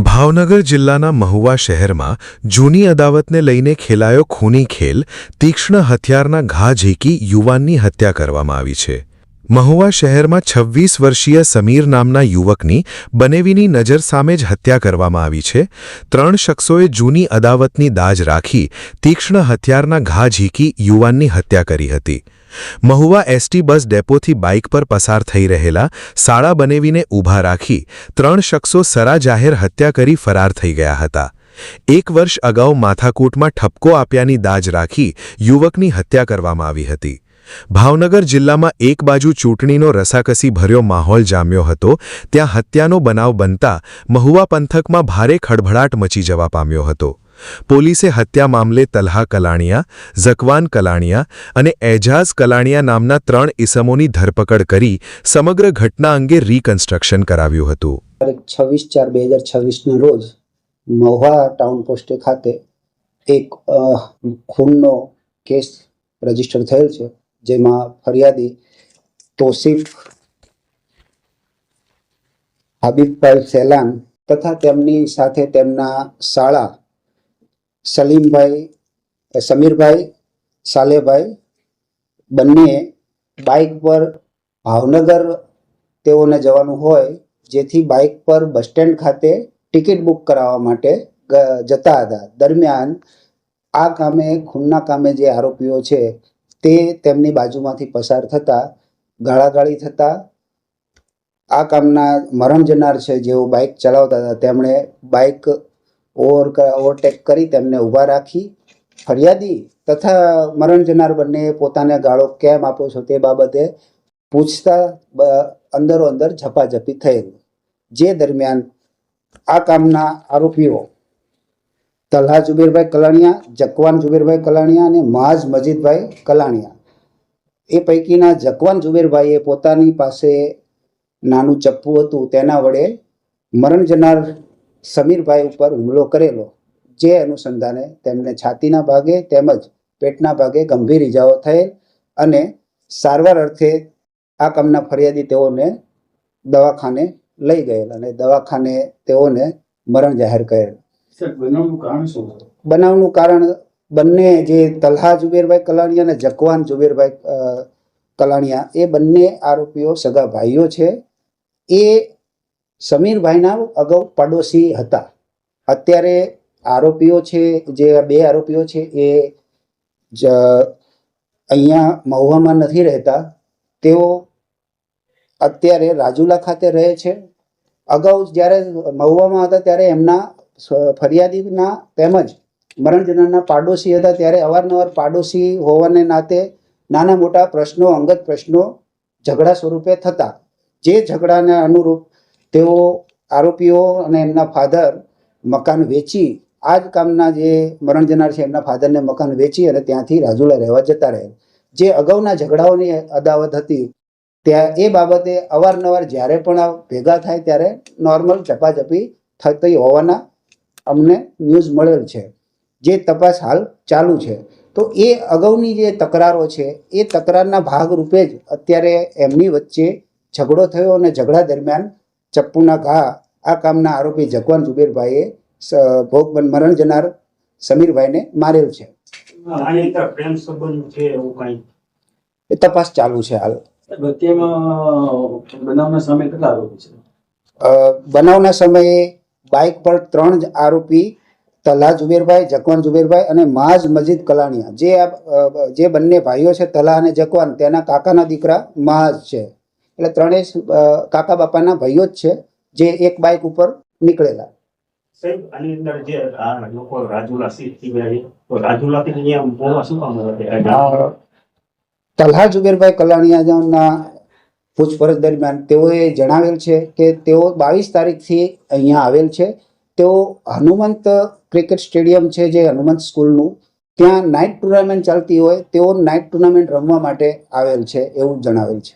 ભાવનગર જિલ્લાના મહુવા શહેરમાં જૂની અદાવતને લઈને ખેલાયો ખૂની ખેલ તીક્ષ્ણ હથિયારના ઘા ઝીકી યુવાનની હત્યા કરવામાં આવી છે। મહુવા શહેરમાં 26 વર્ષીય સમીર નામના યુવકની બનેવીની નજર સામે જ હત્યા કરવામાં આવી છે। 3 શખ્સોએ જૂની અદાવતની દાજ રાખી તીક્ષ્ણ હથિયારના ઘા ઝીકી યુવાનની હત્યા કરી હતી। મહુવા એસટી બસ ડેપોથી બાઇક પર પસાર થઈ રહેલા સાળા બનેવીને ઊભા રાખી 3 શખ્સો સરા જાહેર હત્યા કરી ફરાર થઈ ગયા હતા। 1 વર્ષ અગાઉ માથાકૂટમાં ઠપકો આપ્યાની દાજ રાખી યુવકની હત્યા કરવામાં આવી હતી। ભાવનગર જિલ્લામાં એક બાજુ ચૂંટણીનો રસાકસી ભર્યો માહોલ જામ્યો હતો, ત્યાં હત્યાનો બનાવ બનતા મહુવા પંથકમાં ભારે ખળભળાટ મચી જવા પામ્યો હતો। પોલીસે હત્યા મામલે તલહા કલાણિયા, ઝકવાન કલાણિયા અને એજાઝ કલાણિયા નામના 3 ઇસમોની ધરપકડ કરી સમગ્ર ઘટના અંગે રીકન્સ્ટ્રક્શન કરાવ્યું હતું। 26/4/2026 ના રોજ મહુવા ટાઉન પોસ્ટ ખાતે એક ખૂનનો કેસ રજીસ્ટર થયેલ છે, જેમાં ફરિયાદી તોસીફ હબીબભાઈ સેલાન તથા તેમની સાથે તેમના સાળા સમીરભાઈ સાલેભાઈ બંને બાઇક પર ભાવનગર તેઓને જવાનું હોય, જેથી બાઇક પર બસ સ્ટેન્ડ ખાતે ટિકિટ બુક કરાવવા માટે જતા હતા। દરમિયાન આ ખૂનના કામે જે આરોપીઓ છે તે તેમની બાજુમાંથી પસાર થતા ગાળાગાળી થતા આ કામના મરણ જનાર છે જેઓ બાઇક ચલાવતા હતા તેમણે બાઇક ઓવરટેક કરી તેમને ઊભા રાખી ફરિયાદી તથા મરણ જનાર બંને પોતાને ગાળો કેમ આપો છો તે બાબતે પૂછતા અંદરો અંદર ઝપાઝપી થયેલ, જે દરમિયાન આ કામના આરોપીઓ તલહા જુબેરભાઈ કલાણિયા, ઝકવાન જુબેરભાઈ કલાણિયા અને મહાજ મજીદભાઈ કલાણિયા, એ પૈકીના ઝકવાન જુબેરભાઈએ પોતાની પાસે નાનું ચપ્પુ હતું તેના વડે મરણ જનાર સમીરભાઈ ઉપર હુમલો કરેલો, જે અનુસંધાને તેમને છાતીના ભાગે તેમજ પેટના ભાગે ગંભીર ઇજાઓ થયેલ અને સારવાર અર્થે આ કામના ફરિયાદી તેઓને દવાખાને લઈ ગયેલ અને દવાખાને તેઓને મરણ જાહેર કરેલ। બનાવનું કારણ બંને જે તલહા જુબેરભાઈ કલાણિયા અને ઝકવાન જુબેરભાઈ કલાણિયા એ બંને આરોપીઓ સગા ભાઈઓ છે। એ સમીરભાઈના અગાઉ પડોશી હતા। અત્યારે આરોપીઓ છે, જે 2 આરોપીઓ છે એ અહીંયા મહુવામાં નથી રહેતા, તેઓ અત્યારે રાજુલા ખાતે રહે છે। અગાઉ જ્યારે મહુવામાં હતા ત્યારે એમના ફરિયાદીના તેમજ મરણ જનારના પાડોશી હતા, ત્યારે અવારનવાર પાડોશી હોવાને નાતે નાના મોટા પ્રશ્નો, અંગત પ્રશ્નો ઝઘડા સ્વરૂપે થતા, જે ઝઘડાને અનુરૂપ તેઓ આરોપીઓ અને એમના ફાધર મકાન વેચી આ જ કામના જે મરણ જનાર છે એમના ફાધરને મકાન વેચી અને ત્યાંથી રાજુલા રહેવા જતા રહે। જે અગાઉના ઝઘડાઓની અદાવત હતી ત્યાં એ બાબતે અવારનવાર જ્યારે પણ ભેગા થાય ત્યારે નોર્મલ ઝપાઝપી થતી હોવાના અમને ન્યૂઝ મળેલ છે, જે તપાસ હાલ ચાલુ છે। તો એ અગાઉની જે તકરારો છે એ તકરારના ભાગરૂપે જ અત્યારે એમની વચ્ચે ઝઘડો થયો અને ઝઘડા દરમિયાન ચપ્પુના ઘા આ કામના આરોપી ઝકવાન જુબેરભાઈએ મરણ જનાર સમીરભાઈને મારેલ છે। એ તપાસ ચાલુ છે હાલ। બનાવના સમયે બાઇક પર 3 જ આરોપી તલહા જુબેરભાઈ, ઝકવાન જુબેરભાઈ અને મહાજ મજીદ કલાણિયા, જે બંને ભાઈઓ છે તલહા અને ઝકવાન, તેના કાકાના દીકરા મહાજ છે, એટલે 3 કાકા બાપાના ભાઈઓ જ છે, જે એક બાઇક ઉપર નીકળેલા। તલહા જુબેરભાઈ કલાણિયાના પૂછપરછ દરમિયાન તેઓએ જણાવેલ છે કે તેઓ 22 તારીખથી અહીંયા આવેલ છે। તેઓ હનુમંત ક્રિકેટ સ્ટેડિયમ છે, જે હનુમંત સ્કૂલનું, ત્યાં નાઇટ ટુર્નામેન્ટ ચાલતી હોય તેઓ નાઇટ ટુર્નામેન્ટ રમવા માટે આવેલ છે એવું જણાવેલ છે।